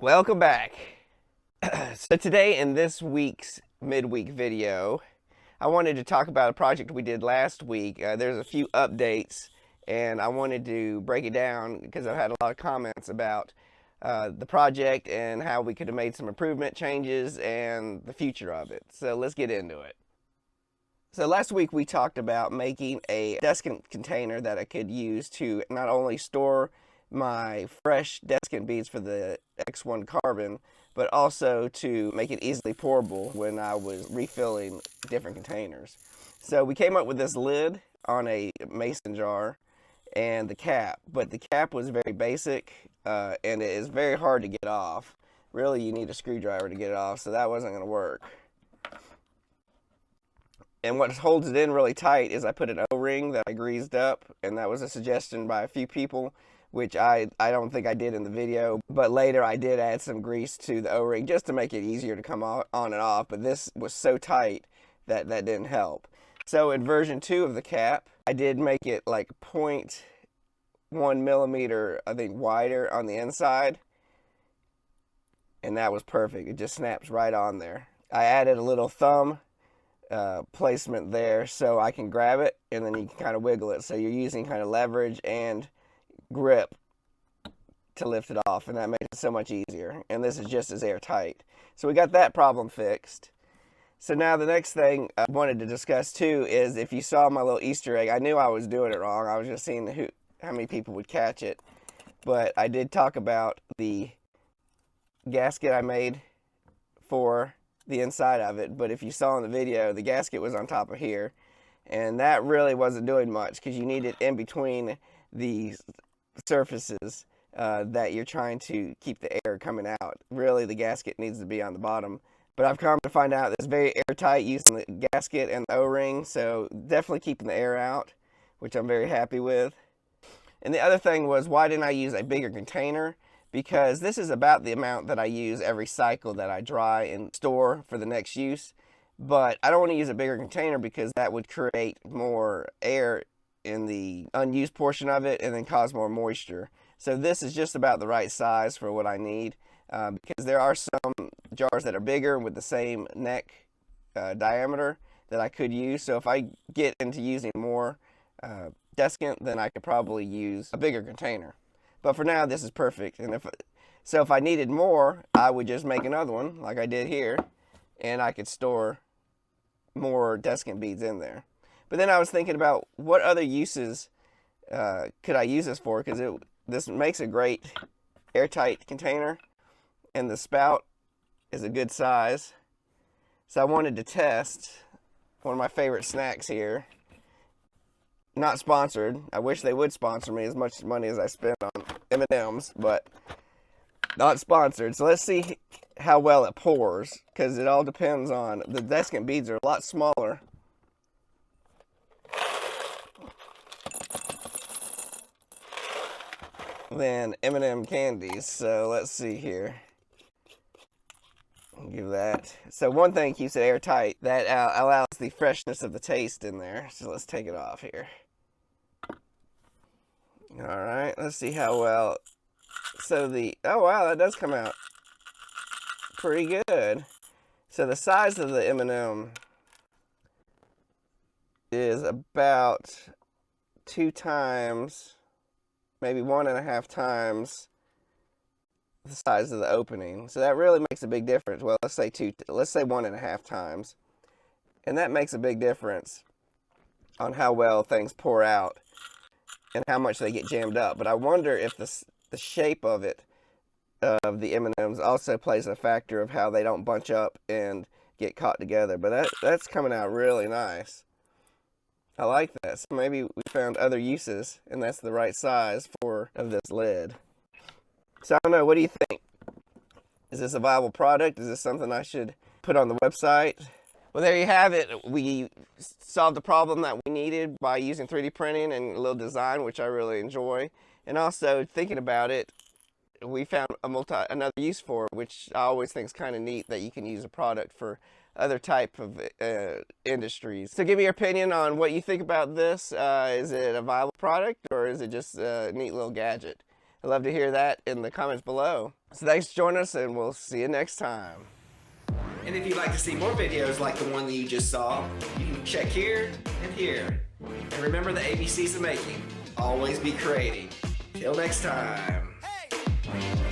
Welcome back. So today in this week's midweek video, I wanted to talk about a project we did last week. There's a few updates and I wanted to break it down because I've had a lot of comments about the project and how we could have made some improvement changes and the future of it. So let's get into it. So last week we talked about making a desiccant container that I could use to not only store my fresh desiccant beads for the X1 carbon, but also to make it easily pourable when I was refilling different containers. So we came up with this lid on a mason jar and the cap, but the cap was very basic and it is very hard to get off. Really, you need a screwdriver to get it off, so that wasn't going to work. And what holds it in really tight is I put an O-ring that I greased up, and that was a suggestion by a few people, which I don't think I did in the video, but later I did add some grease to the O-ring just to make it easier to come on and off, but this was so tight that didn't help. So in version 2 of the cap, I did make it like 0.1 millimeter, I think, wider on the inside, and that was perfect. It just snaps right on there. I added a little thumb placement there so I can grab it and then you can kind of wiggle it, so you're using kind of leverage and grip to lift it off, and that makes it so much easier. And this is just as airtight. So we got that problem fixed. So now the next thing I wanted to discuss too is, if you saw my little Easter egg, I knew I was doing it wrong. I was just seeing how many people would catch it, but I did talk about the gasket I made for the inside of it. But if you saw in the video, the gasket was on top of here, and that really wasn't doing much because you need it in between the surfaces that you're trying to keep the air coming out. Really, the gasket needs to be on the bottom, but I've come to find out it's very airtight using the gasket and the O-ring, so definitely keeping the air out, which I'm very happy with. And the other thing was, why didn't I use a bigger container? Because this is about the amount that I use every cycle that I dry and store for the next use, but I don't want to use a bigger container because that would create more air in the unused portion of it and then cause more moisture. So this is just about the right size for what I need, because there are some jars that are bigger with the same neck diameter that I could use. So if I get into using more desiccant, then I could probably use a bigger container. But for now, this is perfect. And if I needed more, I would just make another one like I did here, and I could store more desiccant beads in there. But then I was thinking about what other uses could I use this for, because this makes a great airtight container, and the spout is a good size. So I wanted to test one of my favorite snacks here. Not sponsored. I wish they would sponsor me as much money as I spend on M&Ms, but not sponsored. So let's see how well it pours, because it all depends on, the desiccant beads are a lot smaller than M&M candies. So let's see here. I'll give that. So one thing keeps it airtight, that allows the freshness of the taste in there. So let's take it off here. All right, let's see how well. So oh wow, that does come out pretty good. So the size of the M&M is about 2 times, maybe 1.5 times the size of the opening. So that really makes a big difference. Well, let's say 1.5 times. And that makes a big difference on how well things pour out and how much they get jammed up. But I wonder if the shape of it, of the M&Ms, also plays a factor of how they don't bunch up and get caught together. But that's coming out really nice. I like that. So maybe we found other uses, and that's the right size of this lid. So I don't know, what do you think? Is this a viable product? Is this something I should put on the website? Well, there you have it. We solved the problem that we needed by using 3D printing and a little design, which I really enjoy. And also, thinking about it, we found another use for it, which I always think is kind of neat, that you can use a product for other type of industries. So give me your opinion on what you think about this. Is it a viable product, or is it just a neat little gadget? I'd love to hear that in the comments below. So thanks for joining us, and we'll see you next time. And if you'd like to see more videos like the one that you just saw, you can check here and here. And remember the ABCs of making. Always be creating. Till next time. Hey!